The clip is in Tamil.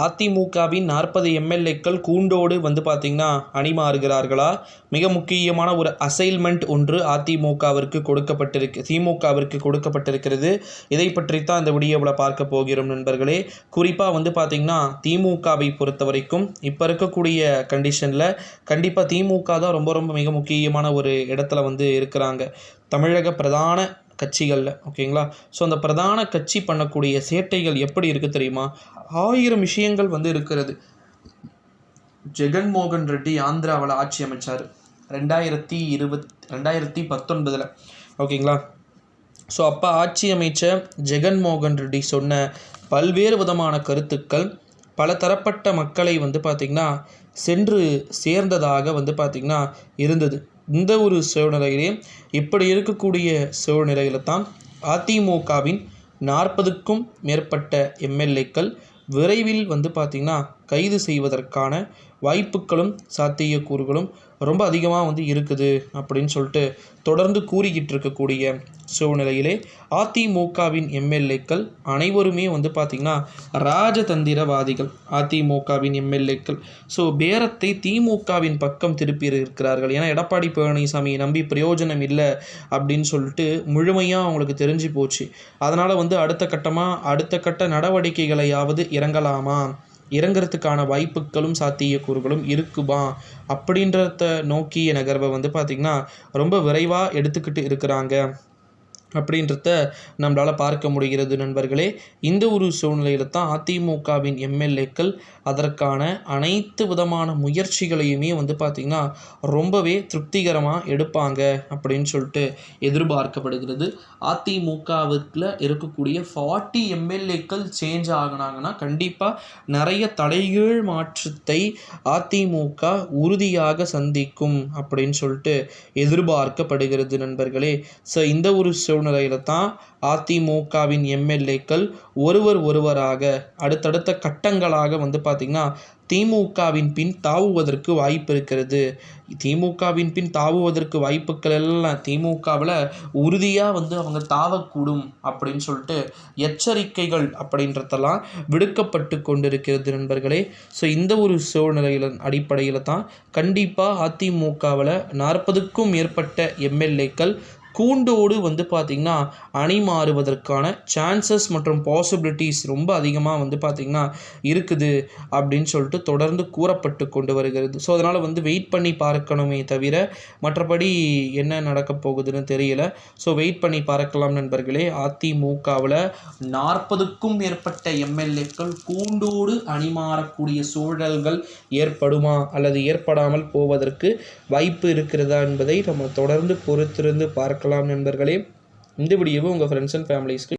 அதிமுகவின் 40 எம்எல்ஏக்கள் கூண்டோடு பார்த்திங்கன்னா அணிமாறுகிறார்களா? மிக முக்கியமான ஒரு அசைன்மெண்ட் ஒன்று அதிமுகவிற்கு திமுகவிற்கு கொடுக்கப்பட்டிருக்கிறது. இதை பற்றித்தான் இந்த வீடியோவில் பார்க்க போகிறோம் நண்பர்களே. குறிப்பாக பார்த்திங்கன்னா திமுகவை பொறுத்த வரைக்கும் இப்போ இருக்கக்கூடிய கண்டிஷனில் கண்டிப்பாக திமுக தான் ரொம்ப ரொம்ப மிக முக்கியமான ஒரு இடத்துல இருக்கிறாங்க. தமிழக பிரதான கட்சிகளில் ஓகேங்களா. ஸோ அந்த பிரதான கட்சி பண்ணக்கூடிய சேட்டைகள் எப்படி இருக்குது தெரியுமா? 1000 விஷயங்கள் இருக்கிறது. ஜெகன்மோகன் ரெட்டி ஆந்திராவில் ஆட்சி அமைச்சார் 2019 ஓகேங்களா. ஸோ அப்போ ஆட்சி அமைச்ச ஜெகன்மோகன் ரெட்டி சொன்ன பல்வேறு விதமான கருத்துக்கள் பல தரப்பட்ட மக்களை பார்த்திங்கன்னா சென்று சேர்ந்ததாக பார்த்திங்கன்னா இருந்தது. இந்த ஒரு சூழ்நிலையிலே இப்படி இருக்கக்கூடிய சூழ்நிலையில் தான் அதிமுகவின் 40க்கும் மேற்பட்ட எம்எல்ஏக்கள் விரைவில் பார்த்திங்கன்னா கைது செய்வதற்கான வாய்ப்புகளும் சாத்தியக்கூறுகளும் ரொம்ப அதிகமாக இருக்குது அப்படின்னு சொல்லிட்டு தொடர்ந்து கூறிக்கிட்டு இருக்கக்கூடிய சூழ்நிலையிலே அதிமுகவின் எம்எல்ஏக்கள் அனைவருமே பார்த்திங்கன்னா ராஜதந்திரவாதிகள். அதிமுகவின் எம்எல்ஏக்கள் ஸோ பேரத்தை திமுகவின் பக்கம் திருப்பி இருக்கிறார்கள். ஏன்னா எடப்பாடி பழனிசாமியை நம்பி பிரயோஜனம் இல்லை அப்படின்னு சொல்லிட்டு முழுமையாக அவங்களுக்கு தெரிஞ்சு போச்சு. அதனால் அடுத்த கட்ட நடவடிக்கைகளையாவது இறங்கிறதுக்கான வாய்ப்புகளும் சாத்தியக்கூறுகளும் இருக்குமா அப்படின்றத நோக்கிய நகர்வை பார்த்திங்கன்னா ரொம்ப விரைவாக எடுத்துக்கிட்டு இருக்கிறாங்க அப்படின்றத நம்மளால் பார்க்க முடிகிறது நண்பர்களே. இந்த ஒரு சூழ்நிலையில் தான் அதிமுகவின் எம்எல்ஏக்கள் அதற்கான அனைத்து விதமான முயற்சிகளையுமே பார்த்திங்கன்னா ரொம்பவே திருப்திகரமாக எடுப்பாங்க அப்படின்னு சொல்லிட்டு எதிர்பார்க்கப்படுகிறது. அதிமுகவுக்குள்ள இருக்கக்கூடிய 40 எம்எல்ஏக்கள் சேஞ்ச் ஆகினாங்கன்னா கண்டிப்பாக நிறைய தலைகீழ் மாற்றத்தை அதிமுக உறுதியாக சந்திக்கும் அப்படின்னு சொல்லிட்டு எதிர்பார்க்கப்படுகிறது நண்பர்களே. ஸோ இந்த ஒரு சூழ்நிலையில தான் அதிமுகவின் எம்எல்ஏக்கள் ஒருவராக அடுத்தடுத்த கட்டங்களாக பார்த்திங்கன்னா திமுகவின் பின் தாவுவதற்கு வாய்ப்பு இருக்கிறது. திமுகவின் பின் தாவுவதற்கு வாய்ப்புகள் எல்லாம் திமுகவில் உறுதியாக அவங்க தாவக்கூடும் அப்படின்னு சொல்லிட்டு எச்சரிக்கைகள் அப்படின்றதெல்லாம் விடுக்கப்பட்டு கொண்டிருக்கிறது நண்பர்களே. ஸோ இந்த ஒரு சூழ்நிலையில் அடிப்படையில் தான் கண்டிப்பாக அதிமுகவில் 40க்கும் மேற்பட்ட எம்எல்ஏக்கள் கூண்டோடு பார்த்திங்கன்னா அணி மாறுவதற்கான சான்சஸ் மற்றும் பாசிபிலிட்டிஸ் ரொம்ப அதிகமாக பார்த்திங்கன்னா இருக்குது அப்படின்னு சொல்லிட்டு தொடர்ந்து கூறப்பட்டு கொண்டு வருகிறது. ஸோ அதனால் வெயிட் பண்ணி பார்க்கணுமே தவிர மற்றபடி என்ன நடக்க போகுதுன்னு தெரியல. ஸோ வெயிட் பண்ணி பார்க்கலாம் நண்பர்களே. அதிமுகவில் 40க்கும் மேற்பட்ட எம்எல்ஏக்கள் கூண்டோடு அணி மாறக்கூடிய சூழல்கள் ஏற்படுமா அல்லது ஏற்படாமல் போவதற்கு வாய்ப்பு இருக்கிறதா என்பதை நம்ம தொடர்ந்து பொறுத்திருந்து பார்க்கலாம் நண்பர்களே. இந்த வீடியோவை உங்கள் ஃப்ரெண்ட்ஸ் அண்ட் ஃபேமிலிஸ்க்கு